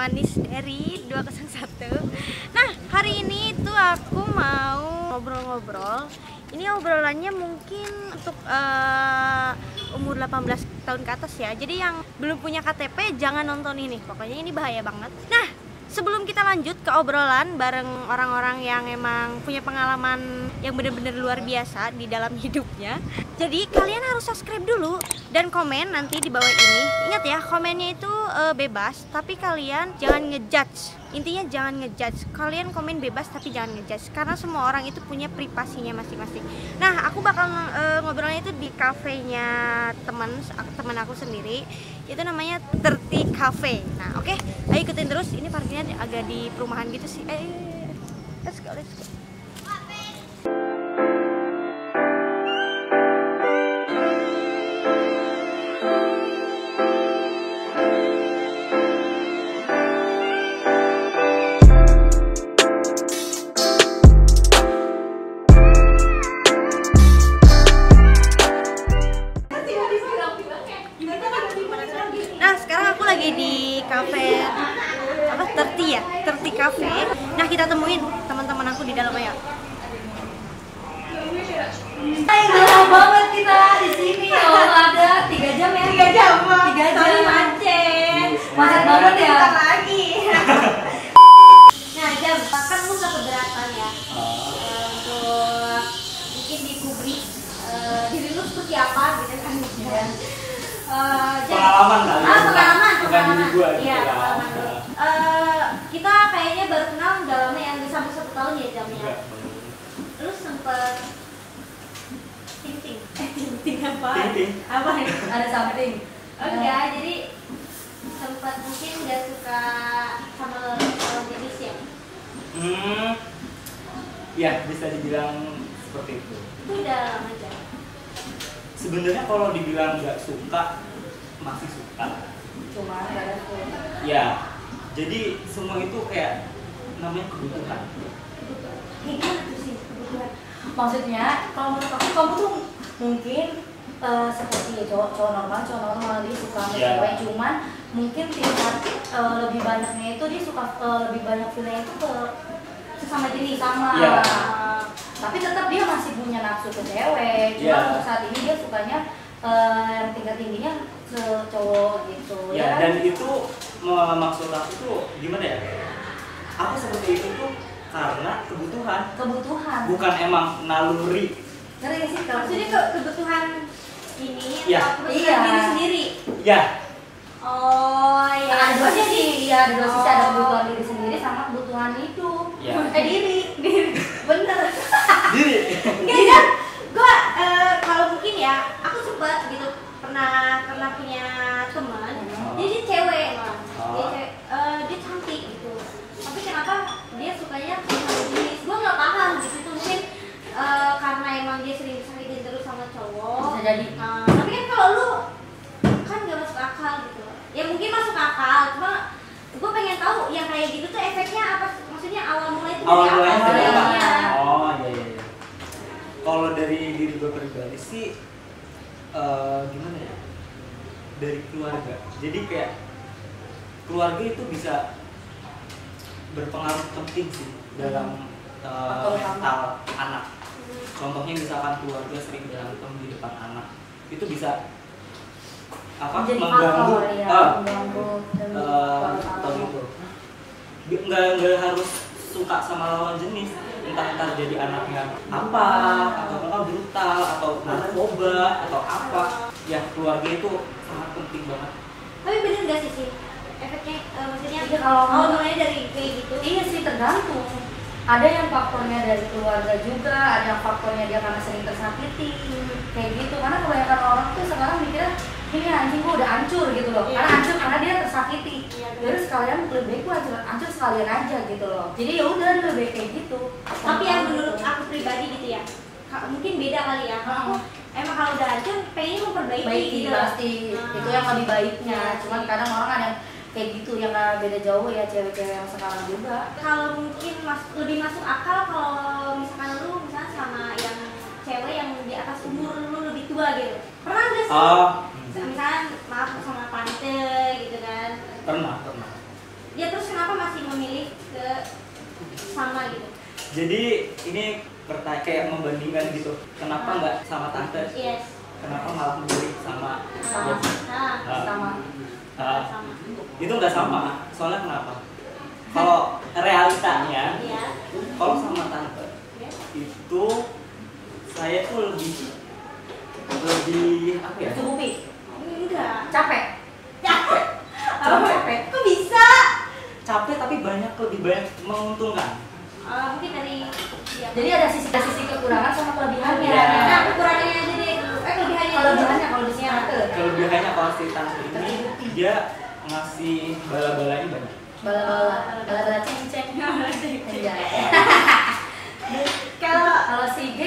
manis dari 201. Nah, hari ini tuh aku mau ngobrol-ngobrol. Ini obrolannya mungkin untuk umur 18 tahun ke atas ya. Jadi yang belum punya KTP jangan nonton ini. Pokoknya ini bahaya banget. Nah, sebelum kita lanjut ke obrolan bareng orang-orang yang emang punya pengalaman yang benar-benar luar biasa di dalam hidupnya. Jadi kalian harus subscribe dulu dan komen nanti di bawah ini. Ingat ya, komennya itu bebas, tapi kalian jangan ngejudge. Intinya jangan ngejudge. Kalian komen bebas tapi jangan ngejudge, karena semua orang itu punya privasinya masing-masing. Nah, aku bakal ngobrolnya itu di kafenya teman aku sendiri. Itu namanya 30 Cafe. Nah, oke. Ayo ikutin terus. Ini parkirnya agak di perumahan gitu sih. Let's go. Di cafe apa 30 ya, 30 Cafe. Nah, kita temuin teman-teman aku di dalam ya. Lama banget kita di sini. Ada 3 jam ya? 3 jam. 3 jam macet banget ya. Lagi. Nah, jam kan lu gak keberatan ya. Untuk mungkin di publik diri lu seperti apa gitu kan. Pengalaman kali ya? Pengalaman Gua, iya, gitu pengalaman dulu. Kita kayaknya baru kenal udah lama ya, udah sampai 1 tahun ya jamnya. Lu sempet ting apa? Apa nih? Ada something. Enggak, jadi sempet mungkin gak suka sama lawan jenis ya? Ya, bisa dibilang seperti itu. Itu udah lama aja. Sebenarnya kalau dibilang nggak suka, masih suka. Cuma ada tuh. Ya, jadi semua itu kayak namanya kebutuhan. Gimana tuh sih kebutuhan? Maksudnya kalau menurut aku kamu tuh mungkin seperti cowok normal dia suka sama cewek, cuman mungkin tingkat lebih banyaknya itu dia suka lebih banyak feelnya itu ke sesama jenis sama. Tapi tetap dia masih punya nafsu ke cewek. Cuma untuk saat ini dia sukanya yang tingkat tingginya ke cowok gitu. Ya, dan itu maksud aku tuh gimana ya? Aku seperti itu tuh karena kebutuhan. Bukan emang naluri. Ngerti gak sih? Maksudnya kebutuhan ini Ya. atau kebutuhan diri sendiri? Ya. Oh iya. Ada dua sisi, ya ada dua sisi, ada kebutuhan diri sendiri sama kebutuhan hidup. Ya. Diri. Bener. Diri. Enggak. Gua kalau mungkin ya, aku sempet gitu pernah punya teman, dia cewek lah. Dia cantik gitu. Tapi kenapa dia sukanya sama jenis? Gua nggak paham gitu. Itu mungkin karena emang dia sering disakitin terus sama cowok. Bisa jadi. Tapi kan kalau lu kan nggak masuk akal gitu. Ya mungkin masuk akal, cuma gue pengen tahu yang kayak gitu tuh efeknya apa? Maksudnya awal mulai itu Awal dari mulanya apa? dari apa? Iya. Oh iya. Kalau dari diri gue pribadi sih gimana ya? Dari keluarga. Jadi kayak keluarga itu bisa berpengaruh penting sih dalam mental anak. Contohnya misalkan keluarga sering berantem di depan anak, itu bisa mengganggu atau gitu. Nggak harus suka sama lawan jenis, entah jadi anaknya apa, atau brutal, atau narkoba, atau apa. Ya, keluarga itu sangat penting banget. Tapi bener nggak sih efeknya? Maksudnya Iya, kalau mulai dari kayak gitu? Iya sih, tergantung. Ada yang faktornya dari keluarga juga, ada yang faktornya dia karena sering tersakiti, kayak gitu. Karena kebanyakan orang tuh sekarang mikirnya ini anjing gua udah hancur gitu loh. Karena hancur karena dia tersakiti. Jadi sekalian lebih baik gua hancur sekalian aja gitu loh. Jadi ya udah lebih baik kayak gitu. Tapi yang menurut aku pribadi gitu ya, mungkin beda kali ya. Aku emang kalau udah hancur pengen memperbaiki gitu. Pasti itu yang lebih baiknya. Cuman kadang orang ada yang kayak gitu yang beda jauh ya, cewek-cewek yang sekarang juga. Kalau mungkin lebih masuk akal kalau misalkan lu misalnya sama yang cewek yang di atas umur lu lebih tua gitu. Pernah nggak sih? Misalkan maaf sama tante gitu kan? Pernah. Ya terus kenapa masih memilih ke sama gitu? Jadi ini kayak membandingkan gitu. Kenapa nggak sama tante? Yes. Kenapa malah memilih sama? Nah, Sama. sama. Itu nggak sama. Soalnya kenapa? Kalau realitanya, Iya. kalau sama tante itu saya tuh lebih apa ya? Cukupi. Enggak. Capek. Capek. Capek. Kok bisa? Capek tapi lebih banyak menguntungkan. Mungkin dari ya. Jadi ada sisi kekurangan sama kelebihannya. Iya. Nah, kekurangannya aja deh. Kelebihannya. Kelebihannya kalau di sini tante. Kelebihannya kalau si tante ini dia ngasih bala-balanya banyak. Bala-bala ceng-ceng. Iya. Kalau si G,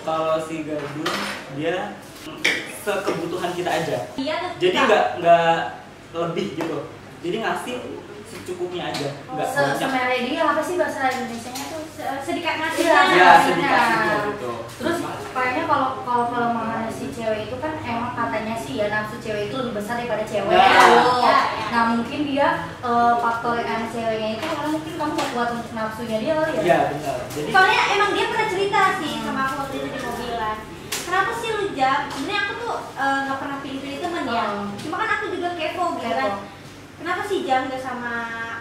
Kalau si Gadun dia sekebutuhan kita aja. Iya tuh. Jadi nggak lebih gitu. Jadi ngasih secukupnya aja, nggak banyak. semere dia apa sih bahasa Indonesianya tuh? Sedikit ngasih. Iya, Ya sedikit gitu. Terus kayaknya kalau kelemahan si cewek itu kan emang katanya sih ya nafsu cewek itu lebih besar daripada cewek. Nah. Nah mungkin dia faktor yang ceweknya itu karena mungkin kamu gak kuat untuk nafsunya dia kali ya. Iya benar. Jadi Soalnya emang dia pernah cerita sih sama aku waktu itu di mobilan. Kenapa sih lu Jak? Sebenarnya aku tuh nggak pernah pilih-pilih teman ya. Cuma kan aku juga kepo gitu kan. Kenapa sih Jam gak sama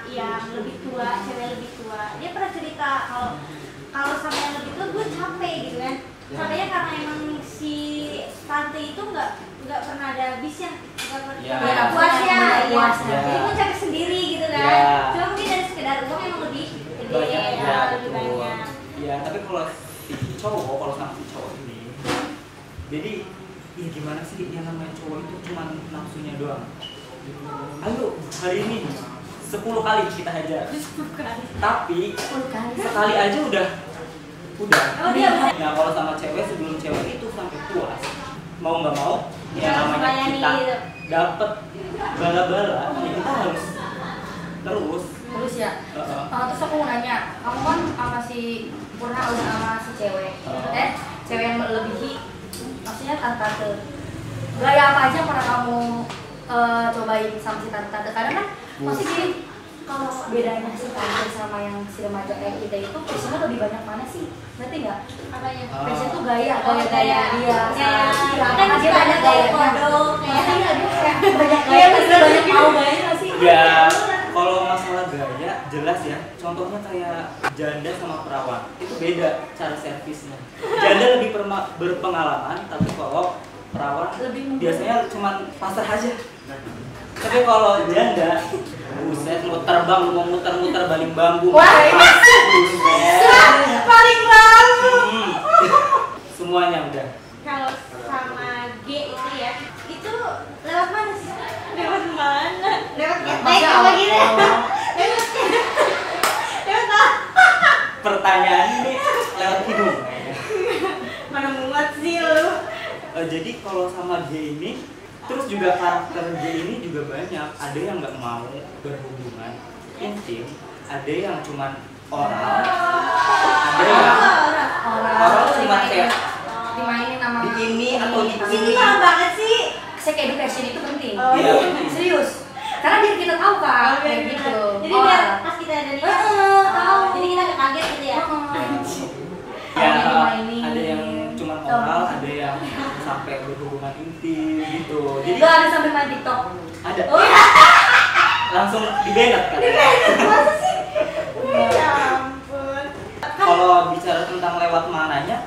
yang lebih tua, cewek lebih tua? Dia pernah cerita kalau sama yang lebih tua gue capek gitu kan. Capeknya karena emang si tante itu nggak pernah ada habisnya, nggak pernah Ya. puasnya, ya. Puasnya. Jadi gue capek sendiri gitu kan. Ya. Cuma mungkin dari sekedar uang emang lebih gede, banyak ya, ya, lebih betul. banyak. Ya tapi kalau si cowok, kalau sama si cowok ini, jadi ya gimana sih yang namanya cowok itu cuma nafsunya doang. Ayo hari ini 10 kali kita hajar. 10 kali. Tapi 10 kali. sekali aja udah. Oh, dia udah. Nah kalau sama cewek sebelum cewek itu sampai puas, mau nggak mau, Dia yang harus namanya melayani kita gitu. dapet bala-bala, ya kita harus terus. Terus ya. Terus aku mau nanya, kamu kan sama si Purna udah sama si cewek. Cewek yang melebihi, maksudnya tante. Gaya apa aja yang pernah kamu cobain sama si tante? Kadang kan pasti gini, kalau bedanya si tante sama yang si remaja kayak kita itu passionnya lebih banyak mana sih? Ngerti nggak? Apanya? Passion tuh gaya, Oh, gaya dia. Kayak Kan dia banyak gaya kodok, Ngerti nggak dia kayak banyak Iya, gaya, bener. banyak mau gaya nggak sih? Ya kalau masalah gaya jelas ya. Contohnya kayak janda sama perawan itu beda cara servisnya. Janda lebih berpengalaman, tapi kalau perawan Lebih mudah. biasanya cuma pasrah aja. Tapi kalau janda, buset mau terbang, mau muter-muter baling bambu. Wah, ini buset. paling baru. Semuanya udah. Kalau sama G itu ya, itu lewat mana sih? Lewat mana? Lewat ketek Masya apa Allah. gitu? Lewat apa? Pertanyaan ini lewat hidung. Mana muat sih lu? Jadi kalau sama G ini, terus juga karakter G ini juga banyak. Ada yang nggak mau berhubungan intim, ada yang cuman oral, ada yang oral cuma kayak dimainin sama di ini atau di Ini ini. mahal banget sih. sex education itu penting. Oh, iya, penting. Serius. Karena biar kita tahu kan, kayak gitu. Jadi biar pas kita ada nikah, tahu. jadi kita nggak kaget gitu ya. Ya, Dimainin. ada yang cuma oral, ada yang sampai berhubungan intim gitu. Jadi Gak ada sampai main TikTok. ada Oh, langsung dibenet kan. masa sih? Ya ampun. Kalau bicara tentang lewat mananya,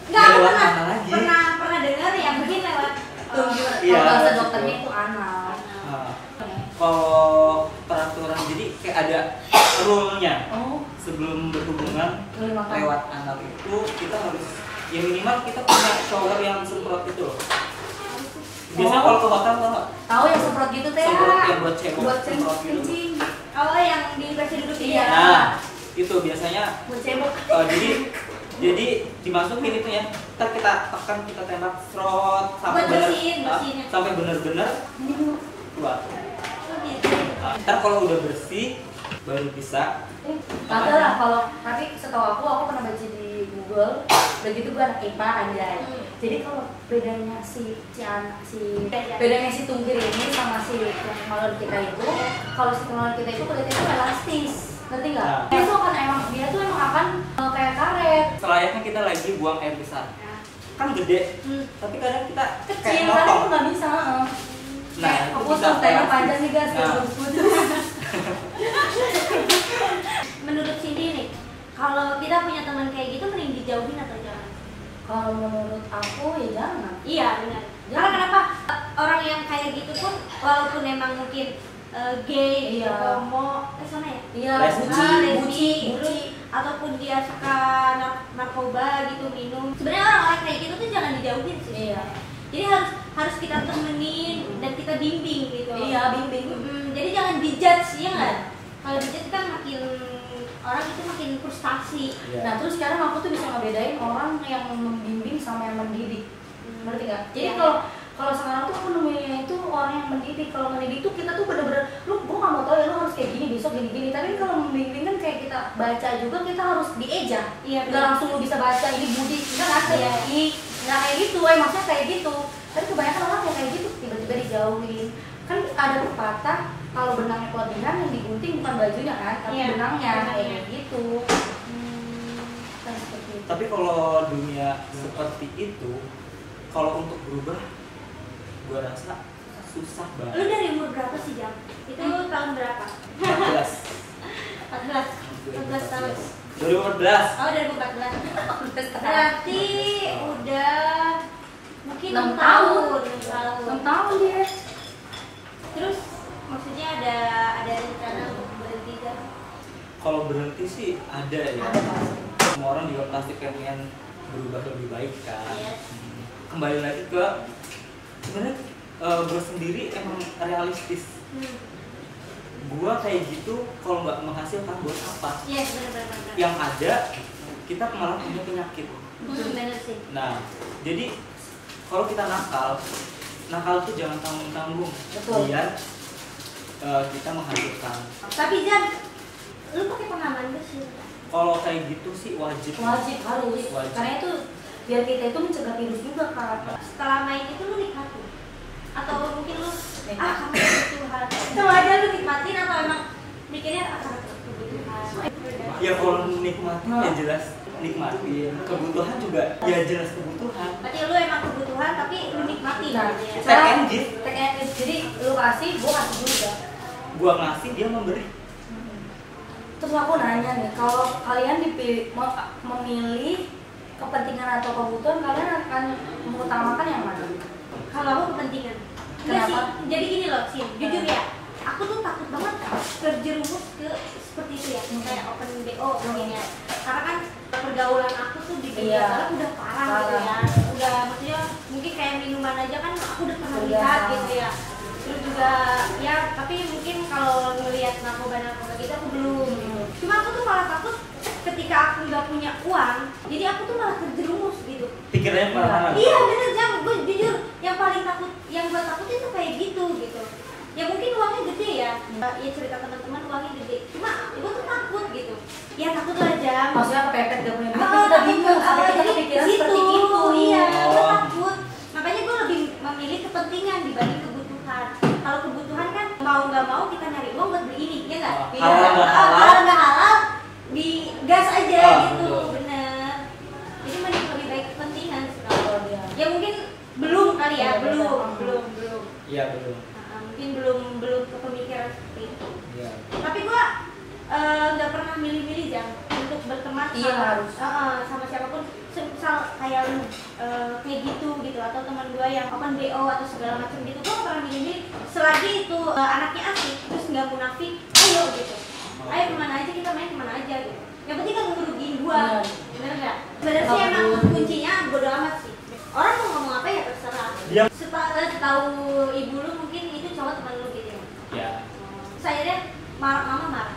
Enggak, ya aku lewat pernah mana lagi? pernah dengar ya, mungkin lewat Iya. Kalau bahasa dokternya itu anal. Nah, kalau peraturan jadi kayak ada rule-nya. Oh, Sebelum berhubungan boleh makan. lewat anal itu kita harus ya minimal kita punya shower yang semprot itu loh. Biasanya kalau ke hotel tau nggak? Tahu yang semprot gitu teh? Semprot yang buat cewek, Buat semprot gitu. kencing. Oh, yang di kasih duduk Iya. ya. Nah, itu biasanya Buat cebok. jadi dimasukin itu ya. Ntar kita tekan, kita tembak serot sampai Buat bersihin. sampai bener-bener keluar. Oh, gitu. Nah, ntar kalau udah bersih baru bisa. Kagak lah kalau tapi setahu aku pernah baca di Google begitu gue anak IPA anjay. Jadi kalau bedanya bedanya si tungkir ini sama si malon kita itu, kalau si malon kita itu kulitnya itu elastis, ngerti nggak? Nah. Itu akan dia tuh emang akan kayak karet. Selayaknya kita lagi buang air besar, kan gede, tapi kadang kita Kecil, kayak kadang motong. itu nggak bisa. Nah, kayak itu aku bisa tanya elastis. panjang nih guys, Nah. Menurut Cindy nih, kalau kita punya teman kayak gitu mending dijauhin atau jangan? Kalau menurut aku ya jangan. Iya benar. Karena kenapa? Orang yang kayak gitu pun walaupun emang mungkin gay, Iya. homo, sana ya? Iya, Lesbi. buci. terus ataupun dia suka narkoba gitu, minum. Sebenarnya orang-orang kayak gitu tuh jangan dijauhin sih. Iya. Jadi harus kita temenin dan kita bimbing gitu. Iya, bimbing. Jadi jangan dijudge ya nggak? Kalau dijudge kan makin orang itu makin frustasi. Iya. Nah terus sekarang aku tuh bisa ngebedain orang yang membimbing sama yang mendidik, ngerti nggak? Jadi Iya. kalau sekarang tuh aku nemuinnya itu orang yang mendidik. Kalau mendidik tuh kita tuh bener-bener, gue nggak mau tau ya lu harus kayak gini besok gini-gini. Tapi kalau membimbing kan kayak kita baca juga kita harus dieja. Iya, Nggak langsung lu bisa baca ini budi, nggak kan kayak nggak kayak gitu. Maksudnya kayak gitu. Tapi kebanyakan orang yang kayak gitu tiba-tiba dijauhin. Kan ada pepatah kalau benangnya kelebihan yang digunting bukan bajunya kan, tapi Iya, benangnya benangnya. kayak gitu. Kan seperti itu. Tapi kalau dunia seperti itu, kalau untuk berubah, gua rasa susah Lu banget. dari umur berapa sih Jam? Itu tahun berapa? 14. 14. 14 tahun. 2014. Oh, 2014. Berarti udah mungkin 6 6 tahun. 6 tahun. 6 tahun dia. Terus maksudnya ada rencana untuk berhenti kan? Kalau berhenti sih ada ya. Ada pasti. Semua orang juga pasti pengen berubah lebih baik kan. Iya. Kembali lagi ke sebenarnya gue sendiri emang realistis. Gue kayak gitu kalau nggak menghasilkan buat apa? Iya, benar. Yang ada kita malah punya penyakit. Benar sih. Nah, jadi kalau kita nakal tuh jangan tanggung-tanggung. Betul. Biar kita menghasilkan. Tapi Jam, lu pakai pengaman besi? Kalau kayak gitu sih wajib. Wajib harus. Wajib. Karena itu biar kita itu mencegah virus juga kan. Setelah main itu lu nikmatin? Atau mungkin lu kamu Nikmatin. kebutuhan? Itu aja lu nikmatin atau emang mikirnya kebutuhan? Ya kalau nikmatin ya jelas nikmatin. Kebutuhan juga ya jelas kebutuhan. Berarti lu emang kebutuhan tapi lu nikmatin Nah, gitu ya? Take and give. Take and give. Jadi lu kasih, gua kasih juga. Gua ngasih dia memberi. Terus aku nanya nih, kalau kalian memilih kepentingan atau kebutuhan, kalian akan mengutamakan yang mana? Kalau aku kepentingan. Enggak sih, Kenapa? jadi gini loh Sin, jujur ya, aku tuh takut banget terjerumus ke seperti itu ya, kayak open BO mungkin ya. Karena kan pergaulan aku tuh di dunia Iya. sekarang udah parah gitu ya. Udah maksudnya mungkin kayak minuman aja kan aku udah pernah Udah. lihat gitu ya. Terus juga ya, tapi mungkin kalau ngelihat narkoba gitu aku belum gitu. Cuma aku tuh malah takut ketika aku nggak punya uang, jadi aku tuh malah terjerumus gitu. Pikirannya kemana-mana. Iya bener Jam, gue jujur yang paling takut, yang gue takut itu kayak gitu. Ya mungkin uangnya gede ya, ya cerita teman-teman uangnya gede. Cuma gue tuh takut gitu. Ya takut lah Jam. Maksudnya kepepet gak punya duit, Oh, kita takut bingung sampai kita jadi kepikiran situ, seperti itu. Iya, gue Oh. takut. Makanya gue lebih memilih kepentingan dibanding kebutuhan. Kalau kebutuhan kan mau nggak mau kita nyari uang buat beli ini, ya nggak? Oh, halal nggak halal? Halal nggak halal, di gas aja Oh, gitu, betul. bener. Jadi mending lebih baik kepentingan sih kalau Kalau dia. ya mungkin belum kali ya, Iya, belum. Iya belum. Mungkin belum kepemikiran seperti itu. Iya. Tapi gua nggak pernah milih-milih Jam untuk berteman Iya, sama, harus. sama siapapun. Misal kayak lu kayak gitu atau teman gua yang open BO atau segala macam gitu, gua nggak pernah milih-milih selagi itu anaknya asik terus nggak munafik, ayo gitu. Ayo kemana aja kita main kemana aja gitu. Yang penting kan ngerugiin gua, bener nggak? Sebenarnya sih emang kuncinya bodo amat sih. Orang mau ngomong apa ya terserah. Dia- Setahu ibu lu mungkin itu cowok teman lu gitu ya. Ya. Saya deh mama marah.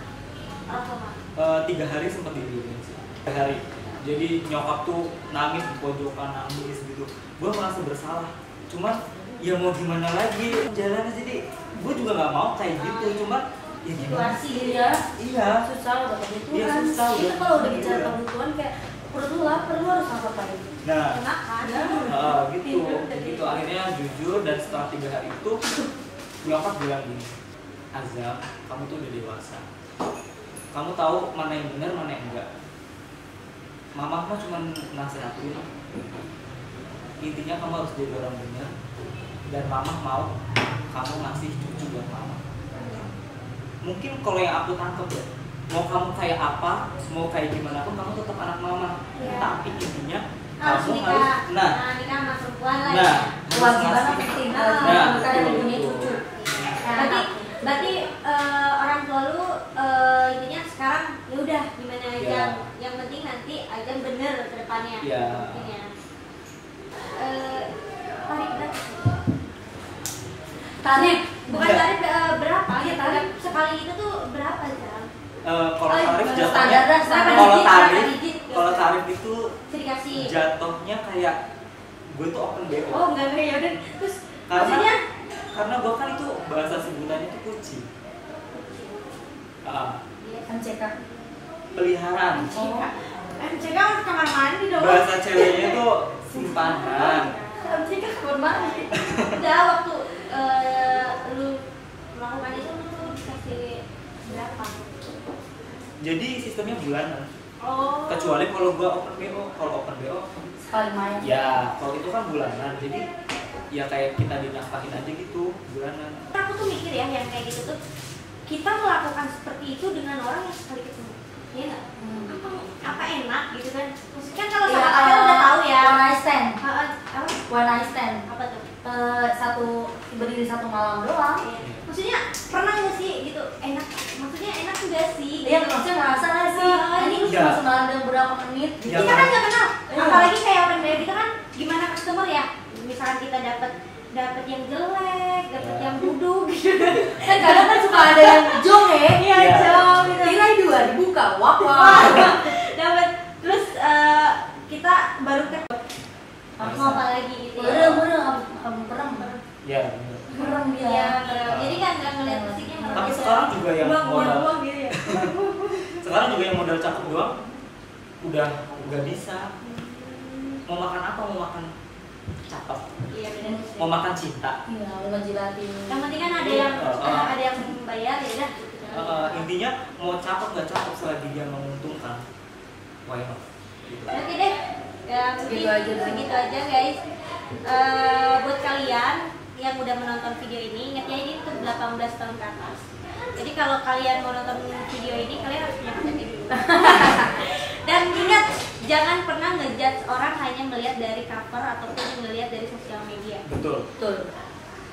Orang tua marah. 3 hari sempat didiemin sih. 3 hari. Jadi nyokap tuh nangis di pojokan, nangis gitu. Gue merasa bersalah. Cuman ya mau gimana lagi jalannya, jadi gue juga nggak mau kayak gitu. Cuman ya gimana? Situasi Iya, Iya. susah udah kebutuhan. Iya, susah, Itu udah kalau udah bicara kebutuhan. kebutuhan kayak perut lu lapar, lu harus ngapain? Nah, Makan. gitu akhirnya jujur, dan setelah 3 hari itu nyokap bilang gini, Azam, kamu tuh udah dewasa, kamu tahu mana yang benar mana yang enggak. Mama mah cuma nasihatin, intinya kamu harus jadi orang benar, dan mama mau kamu ngasih cucu buat mama. Mungkin kalau yang aku tangkap ya, mau kamu kayak apa, mau kayak gimana pun kamu tetap anak mama. Tapi intinya Harus kamu nikah. harus, Nikah sama perempuan lah. nah, Kewajiban penting. Kita ada punya cucu. Berarti orang tua lu intinya sekarang ya udah gimana aja, yang penting nanti aja bener ke depannya. Iya. Tarif bukan Enggak. tarif berapa? Ya tarif sekali itu tuh berapa Jam? Kalau tarif jatuhnya, standar. kalau tarif itu Dikasih. jatuhnya kayak gue tuh open BO. Oh enggak ya udah. Terus Karena gue kan itu bahasa sebutannya itu kucing. MCK. Peliharaan. MCK kamar mandi dong. Bahasa ceweknya itu simpanan. MCK kamar mandi. Udah waktu lu melakukan itu lu dikasih berapa? Jadi sistemnya bulanan. Oh. Kecuali kalau gue open BO, Sekali main. ya kalau itu kan bulanan. Jadi ya kayak kita dinafkahin aja gitu bulanan. Aku tuh mikir ya yang kayak gitu tuh kita melakukan seperti itu dengan orang yang sekali ketemu. Iya nggak? Apa enak gitu kan? Maksudnya kalau Ya, sama kita udah tahu ya. One night stand. Apa? One night stand. Apa tuh? Berdiri 1 malam doang. Maksudnya pernah nggak sih gitu enak? Maksudnya enak nggak sih? Iya, Gitu. maksudnya ngerasa nggak sih? Ini lu Iya. cuma semalam dalam berapa menit? Gitu. Iya. Kita kan nggak kenal. Iya. Apalagi kayak orang dari kita kan gimana customer ya? Misalkan kita dapat yang jelek, dapat Iya. yang duduk gitu. Kan kadang kan suka ada yang jong ya. Iya, jauh gitu. Tirai 2 dibuka, wah. Dapat terus kita baru ke mau apa lagi gitu. Udah, kamu perem. Ya. Perem dia. Iya, jadi kan nggak ngeliat musiknya merem. Tapi sekarang juga yang modal, buang gitu ya. sekarang juga yang modal cakep doang udah nggak bisa. Mau makan apa? Mau makan cakep. Iya benar. Mau makan cinta. Iya, lu ngejilatin. Yang penting kan ada yang membayar ya udah. Intinya mau cakep nggak cakep selagi dia menguntungkan, why not? Gitu. Oke deh. Ya mungkin segitu aja guys. Buat kalian yang udah menonton video ini, ingat ya ini untuk 18 tahun ke atas. Jadi kalau kalian mau nonton video ini, kalian harus punya KTP dulu. Dan ingat, jangan pernah ngejudge orang hanya melihat dari cover ataupun ngelihat dari sosial media. Betul.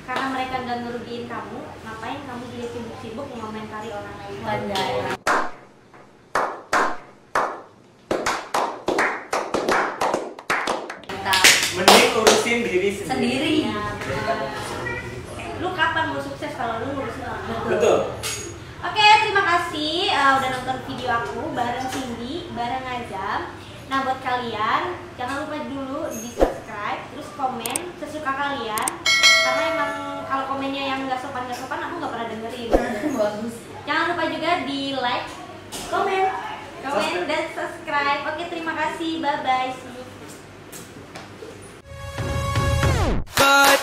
Karena mereka nggak ngerugiin kamu, ngapain kamu jadi sibuk-sibuk mengomentari orang lain? Pandai. Mending urusin diri sendiri. Ya, benar. Lu kapan mau sukses kalau lu ngurusin orang lain? Betul. Oke, terima kasih udah nonton video aku bareng Cindy, bareng Azam. Nah, buat kalian jangan lupa dulu di subscribe, terus komen sesuka kalian. Karena emang kalau komennya yang nggak sopan aku nggak pernah dengerin. Bagus. Jangan lupa juga di like, komen, dan subscribe. Oke, terima kasih, bye bye. See you. Bye.